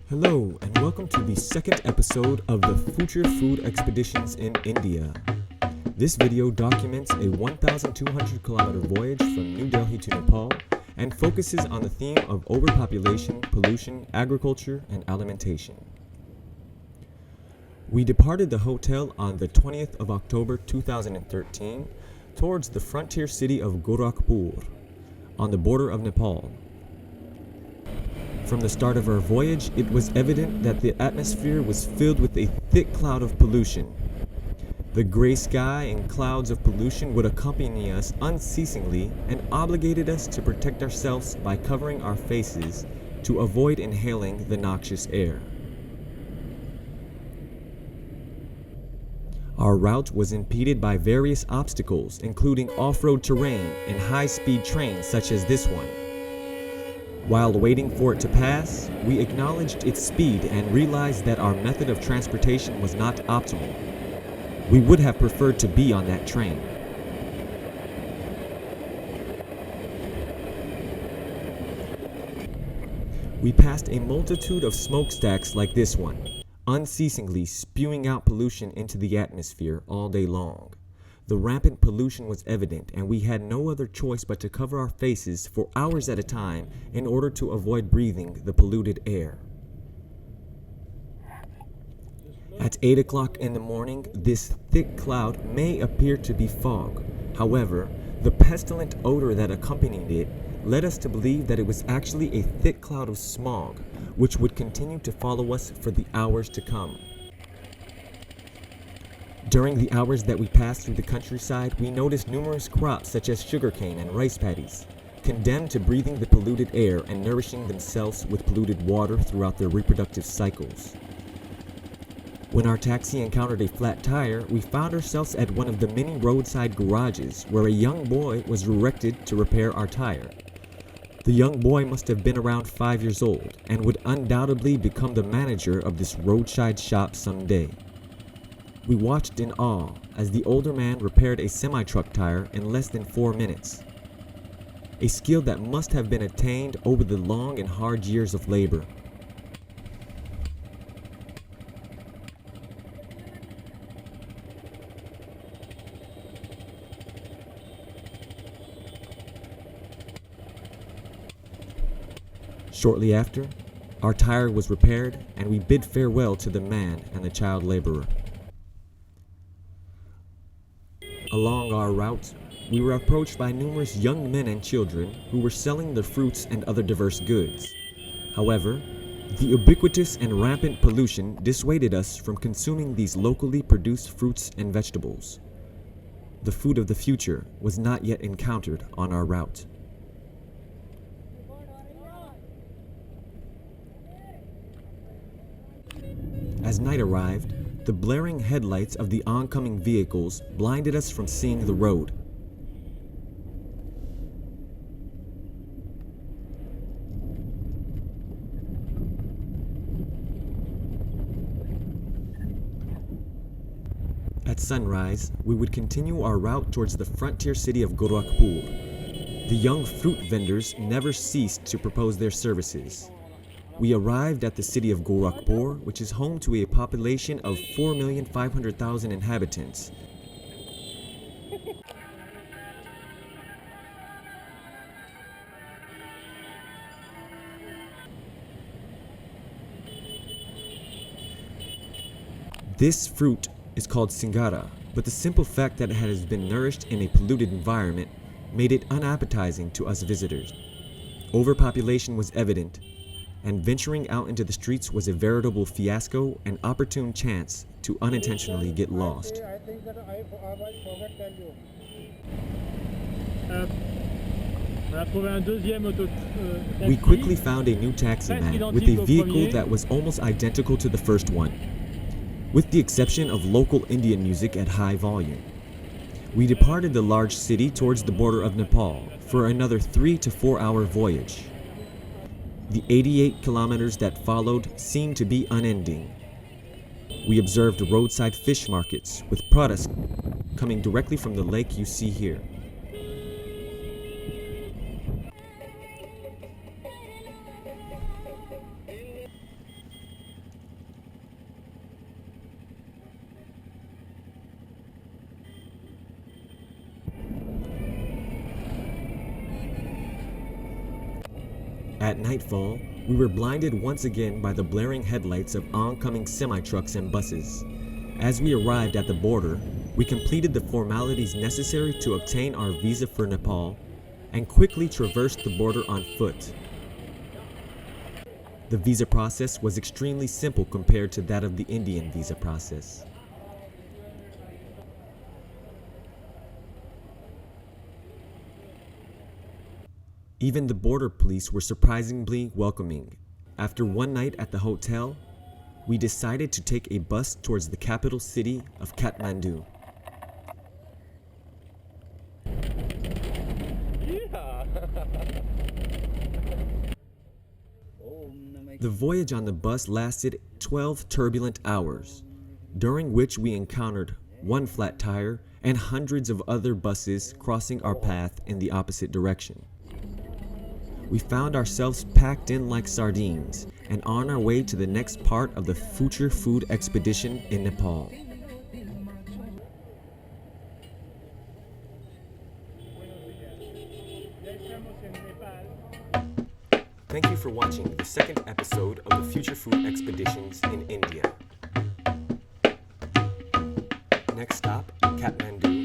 Hello, and welcome to the second episode of the Future Food Expeditions in India. This video documents a 1,200 kilometer voyage from New Delhi to Nepal and focuses on the theme of overpopulation, pollution, agriculture, and alimentation. We departed the hotel on the 20th of October 2013 towards the frontier city of Gorakhpur on the border of Nepal. From the start of our voyage, it was evident that the atmosphere was filled with a thick cloud of pollution. The gray sky and clouds of pollution would accompany us unceasingly and obligated us to protect ourselves by covering our faces to avoid inhaling the noxious air. Our route was impeded by various obstacles, including off-road terrain and high-speed trains such as this one. While waiting for it to pass, we acknowledged its speed and realized that our method of transportation was not optimal. We would have preferred to be on that train. We passed a multitude of smokestacks like this one, unceasingly spewing out pollution into the atmosphere all day long. The rampant pollution was evident, and we had no other choice but to cover our faces for hours at a time in order to avoid breathing the polluted air. At 8 o'clock in the morning, this thick cloud may appear to be fog. However, the pestilent odor that accompanied it led us to believe that it was actually a thick cloud of smog, which would continue to follow us for the hours to come. During the hours that we passed through the countryside, we noticed numerous crops such as sugarcane and rice paddies, condemned to breathing the polluted air and nourishing themselves with polluted water throughout their reproductive cycles. When our taxi encountered a flat tire, we found ourselves at one of the many roadside garages where a young boy was directed to repair our tire. The young boy must have been around 5 years old and would undoubtedly become the manager of this roadside shop someday. We watched in awe as the older man repaired a semi-truck tire in less than 4 minutes, a skill that must have been attained over the long and hard years of labor. Shortly after, our tire was repaired and we bid farewell to the man and the child laborer. Along our route, we were approached by numerous young men and children who were selling their fruits and other diverse goods. However, the ubiquitous and rampant pollution dissuaded us from consuming these locally produced fruits and vegetables. The food of the future was not yet encountered on our route. As night arrived, the blaring headlights of the oncoming vehicles blinded us from seeing the road. At sunrise, we would continue our route towards the frontier city of Gorakhpur. The young fruit vendors never ceased to propose their services. We arrived at the city of Gorakhpur, which is home to a population of 4,500,000 inhabitants. This fruit is called singara, but the simple fact that it has been nourished in a polluted environment made it unappetizing to us visitors. Overpopulation was evident, and venturing out into the streets was a veritable fiasco and opportune chance to unintentionally get lost. I think that I forgot tell you. We quickly found a new taxi man with a vehicle that was almost identical to the first one, with the exception of local Indian music at high volume. We departed the large city towards the border of Nepal for another 3 to 4 hour voyage. The 88 kilometers that followed seemed to be unending. We observed roadside fish markets with products coming directly from the lake you see here. At nightfall, we were blinded once again by the blaring headlights of oncoming semi-trucks and buses. As we arrived at the border, we completed the formalities necessary to obtain our visa for Nepal and quickly traversed the border on foot. The visa process was extremely simple compared to that of the Indian visa process. Even the border police were surprisingly welcoming. After one night at the hotel, we decided to take a bus towards the capital city of Kathmandu. The voyage on the bus lasted 12 turbulent hours, during which we encountered one flat tire and hundreds of other buses crossing our path in the opposite direction. We found ourselves packed in like sardines and on our way to the next part of the future food expedition in Nepal. Thank you for watching the second episode of the Future Food Expeditions in India. Next stop, Kathmandu.